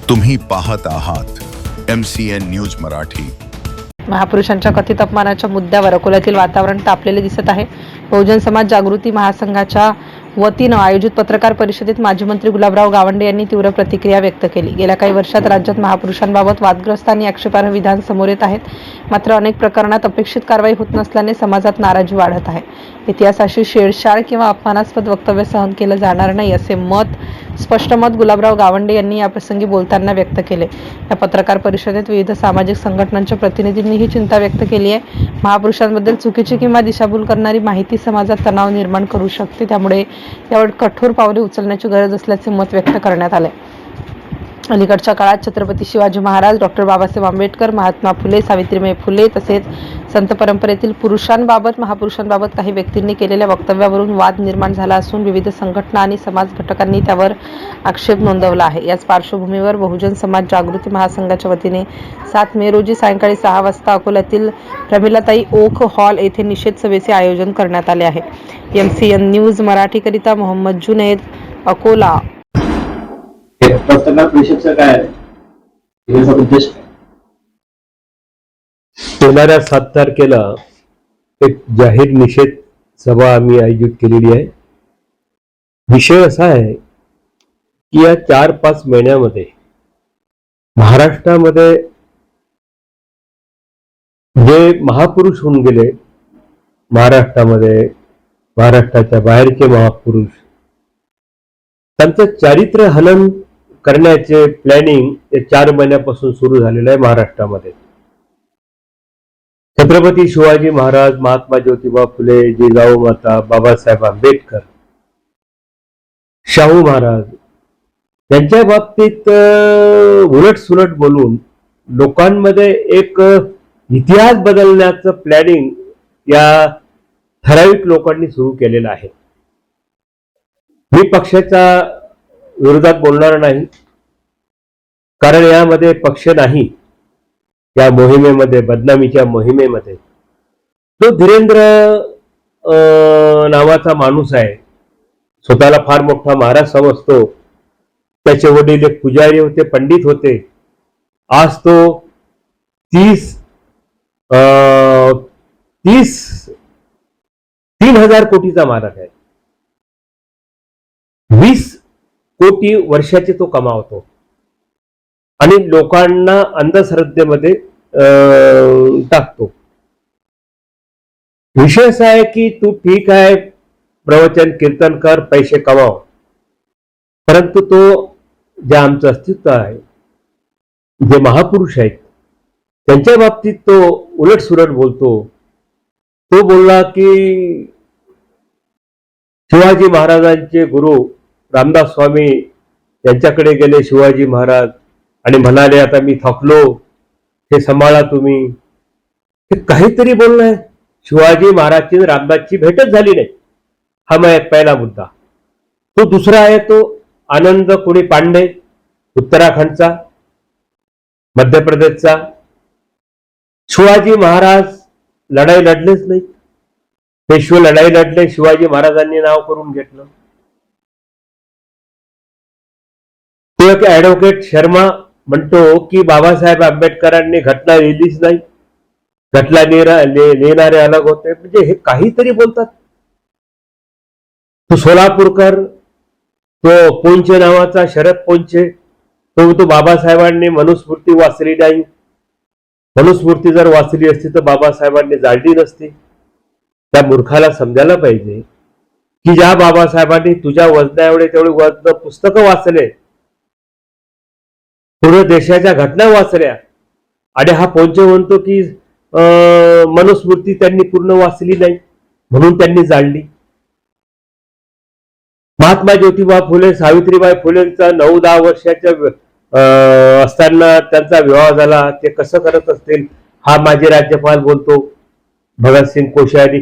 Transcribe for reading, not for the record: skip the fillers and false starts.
तुम्ही पाहत आहात MCN न्यूज मराठी। महापुरुषांच्या कथित अपमानाच्या मुद्द्यावर अकोल्यातील वातावरण तापलेले दिसत आहे। बहुजन समाज जागृती महासंघाच्या वतीनं आयोजित पत्रकार परिषदेत माजी मंत्री गुलाबराव गावंडे यांनी तीव्र प्रतिक्रिया व्यक्त केली। गेल्या काही वर्षात राज्यात महापुरुषांबाबत वादग्रस्त आणि आक्षेपार्ह विधान समोर येत आहेत, मात्र अनेक प्रकरणात अपेक्षित कारवाई होत नसल्याने समाजात नाराजी वाढत आहे। इतिहासाशी छेडछाड किंवा अपमानास्पद वक्तव्य सहन केलं जाणार नाही, असे स्पष्ट मत गुलाबराव गावंडे यांनी याप्रसंगी बोलताना व्यक्त केले। या पत्रकार परिषदेत विविध सामाजिक संघटनांच्या प्रतिनिधींनी ही चिंता व्यक्त केली आहे। महापुरुषांबद्दल चुकीची किंवा दिशाभूल करणारी माहिती समाजात तणाव निर्माण करू शकते, त्यामुळे यावर कठोर पावले उचलण्याची गरज असल्याचे मत व्यक्त करण्यात आले। अलीकडच्या काळात छत्रपती शिवाजी महाराज, डॉक्टर बाबासाहेब आंबेडकर, महात्मा फुले, सावित्रीबाई फुले तसेच संत परंपरेतील पुरुषांबाबत, महापुरुषांबाबत काही व्यक्तींनी केलेल्या वक्तव्यावरून वाद निर्माण झाला असून विविध संघटना आणि समाज घटकांनी त्यावर आक्षेप नोंदवला आहे। याच पार्श्वभूमीवर बहुजन समाज जागृती महासंघाच्या वतीने 7 मे रोजी सायंकाळी 6 वाजता अकोल्यातील प्रमिलाताई ओक हॉल येथे निषेध सभेचे आयोजन करण्यात आले आहे। MCN न्यूज मराठीकरिता मोहम्मद जुनैद, अकोला। पत्रकार परिषदचा काय उद्देश? येणाऱ्या 7 तारखेला एक जाहीर निषेध सभा आम्ही आयोजित केलेली आहे। विषय असा आहे की या 4-5 महिन्यामध्ये महाराष्ट्रामध्ये जे महापुरुष होऊन गेले, महाराष्ट्राच्या बाहेरचे महापुरुष, त्यांचं चारित्र्य हनन करण्याचे प्लॅनिंग हे 4 महिन्यापासून सुरू झालेलं आहे महाराष्ट्रामध्ये। छत्रपती शिवाजी महाराज, महात्मा ज्योतिबा फुले, जिजाऊ माता, बाबासाहेब आंबेडकर, शाहू महाराज यांच्या बाबतीत उलटसुलट बोलून लोकांमध्ये एक इतिहास बदलण्याचं प्लॅनिंग या ठराविक लोकांनी सुरू केलेलं आहे। मी पक्षाच्या विरोधात बोलणार नाही, कारण यामध्ये पक्ष नाही। या मोहिमेमध्ये, बदनामीच्या मोहिमेमध्ये जो धीरेंद्र नावाचा माणूस आहे, स्वतःला फार मोठा महाराज समजतो, त्याचे वडील एक पुजारी होते, पंडित होते, आज तो 3,000 कोटीचा मालक आहे। 20 कोटी वर्षाचे तो कमावतो आणि लोकांना अंधश्रद्धेमध्ये टाकतो। विषय असा आहे की तू ठीक आहे, प्रवचन कीर्तन कर, पैसे कमाव, परंतु तो जे आमचं अस्तित्व आहे, जे महापुरुष आहेत, त्यांच्या बाबतीत तो उलटसुलट बोलतो। तो बोलला की शिवाजी महाराजांचे गुरु रामदास स्वामी यांच्याकडे गेले शिवाजी महाराज आणि म्हणाले, आता मी थकलो, हे सांभाळा तुम्ही। हे काहीतरी बोलणं आहे। शिवाजी महाराजची रामदासची भेटच झाली नाही, हा माझा पहिला मुद्दा। तो दुसरा आहे तो आनंद कोणी पांडे, उत्तराखंडचा, मध्य प्रदेशचा। शिवाजी महाराज लढाई लढलेच नाही, पेशवे लढाई लढले, शिवाजी महाराजांनी नाव करून घेतलं। तो एक ऍडव्होकेट शर्मा म्हणतो की बाबासाहेब आंबेडकरांनी घटना लिहिलीच नाही, घटना लिहिणारे अलग होते। म्हणजे हे काहीतरी बोलतात। तो सोलापूरकर, तो पोंचे नावाचा शरद पोंचे, तो बाबासाहेबांनी मनुस्मृती वाचली नाही, मनुस्मृती जर वाचली असती तर बाबासाहेबांनी जाळली नसती। त्या मूर्खाला समजायला पाहिजे की ज्या बाबासाहेबांनी तुझ्या वजना एवढे तेवढे वजन पुस्तकं वाचले, पूर्ण देशाच्या घटना वाचल्या, आणि हा पोंचे म्हणतो की मनुस्मृती त्यांनी पूर्ण वाचली नाही म्हणून त्यांनी जाळली। महात्मा ज्योतिबा फुले, सावित्रीबाई फुलेंचा 9-10 वर्षाच्या असताना त्यांचा विवाह झाला, ते कसं करत असतील, हा माजी राज्यपाल बोलतो, भगतसिंग कोश्यारी।